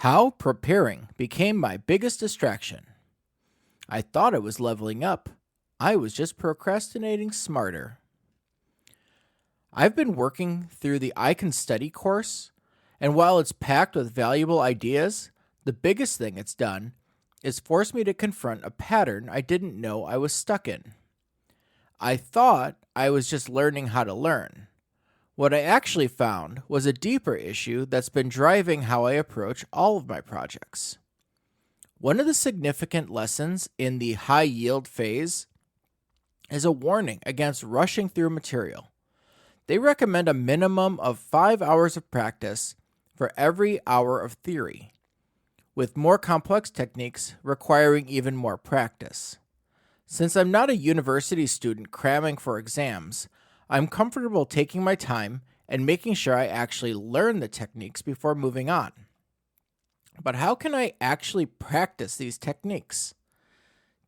How preparing became my biggest distraction. I thought I was leveling up. I was just procrastinating smarter. I've been working through the iCanStudy course, and while it's packed with valuable ideas, the biggest thing it's done is force me to confront a pattern I didn't know I was stuck in. I thought I was just learning how to learn. What I actually found was a deeper issue that's been driving how I approach all of my projects. One of the significant lessons in the high yield phase is a warning against rushing through material. They recommend a minimum of 5 hours of practice for every hour of theory, with more complex techniques requiring even more practice. Since I'm not a university student cramming for exams, I'm comfortable taking my time and making sure I actually learn the techniques before moving on. But how can I actually practice these techniques?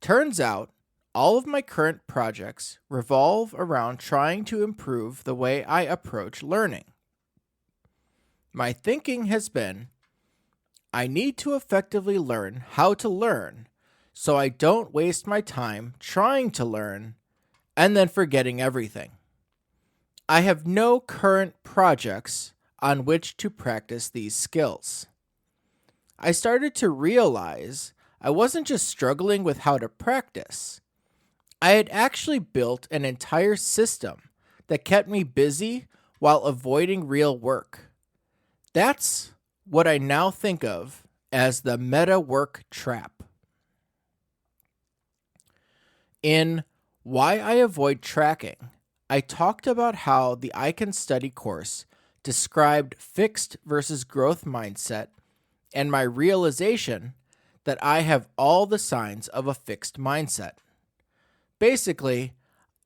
Turns out, all of my current projects revolve around trying to improve the way I approach learning. My thinking has been, I need to effectively learn how to learn so I don't waste my time trying to learn and then forgetting everything. I have no current projects on which to practice these skills. I started to realize I wasn't just struggling with how to practice. I had actually built an entire system that kept me busy while avoiding real work. That's what I now think of as the meta work trap. In Why I Avoid Tracking, I talked about how the iCanStudy course described fixed versus growth mindset and my realization that I have all the signs of a fixed mindset. Basically,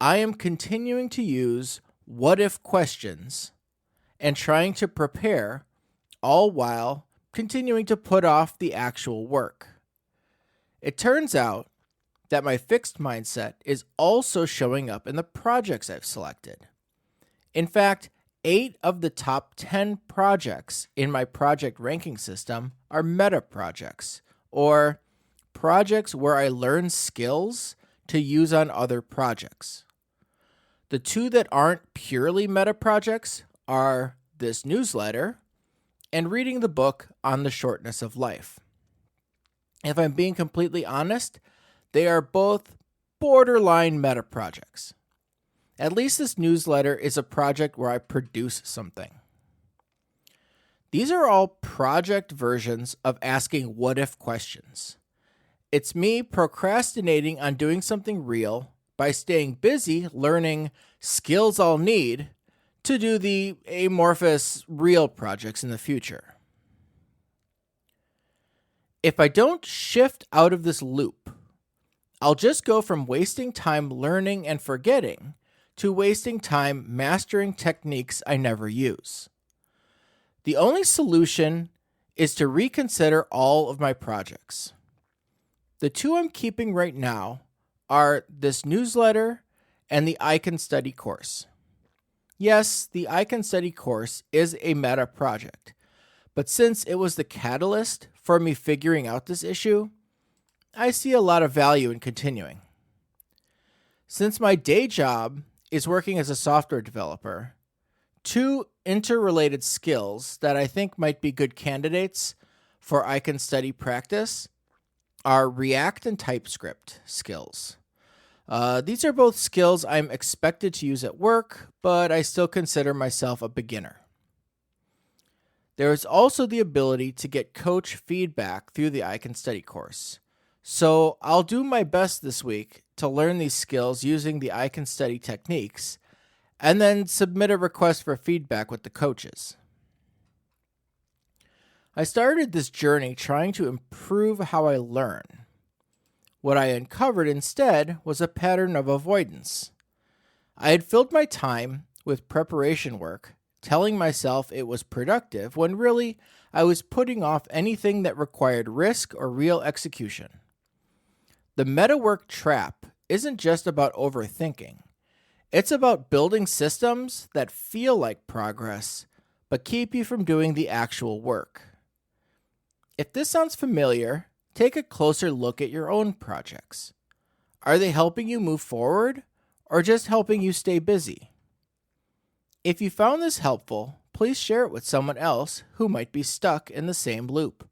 I am continuing to use what-if questions and trying to prepare, all while continuing to put off the actual work. It turns out that my fixed mindset is also showing up in the projects I've selected. In fact, 8 of the top 10 projects in my project ranking system are meta projects, or projects where I learn skills to use on other projects. The 2 that aren't purely meta projects are this newsletter and reading the book On the Shortness of Life. If I'm being completely honest, they are both borderline meta projects. At least this newsletter is a project where I produce something. These are all project versions of asking what-if questions. It's me procrastinating on doing something real by staying busy learning skills I'll need to do the amorphous real projects in the future. If I don't shift out of this loop, I'll just go from wasting time learning and forgetting to wasting time mastering techniques I never use. The only solution is to reconsider all of my projects. The 2 I'm keeping right now are this newsletter and the iCanStudy course. Yes, the iCanStudy course is a meta project, but since it was the catalyst for me figuring out this issue, I see a lot of value in continuing. Since my day job is working as a software developer, 2 interrelated skills that I think might be good candidates for iCanStudy practice are React and TypeScript skills. These are both skills I'm expected to use at work, but I still consider myself a beginner. There is also the ability to get coach feedback through the iCanStudy course. So I'll do my best this week to learn these skills using the iCanStudy techniques and then submit a request for feedback with the coaches. I started this journey trying to improve how I learn. What I uncovered instead was a pattern of avoidance. I had filled my time with preparation work, telling myself it was productive when really I was putting off anything that required risk or real execution. The meta work trap isn't just about overthinking. It's about building systems that feel like progress, but keep you from doing the actual work. If this sounds familiar, take a closer look at your own projects. Are they helping you move forward or just helping you stay busy? If you found this helpful, please share it with someone else who might be stuck in the same loop.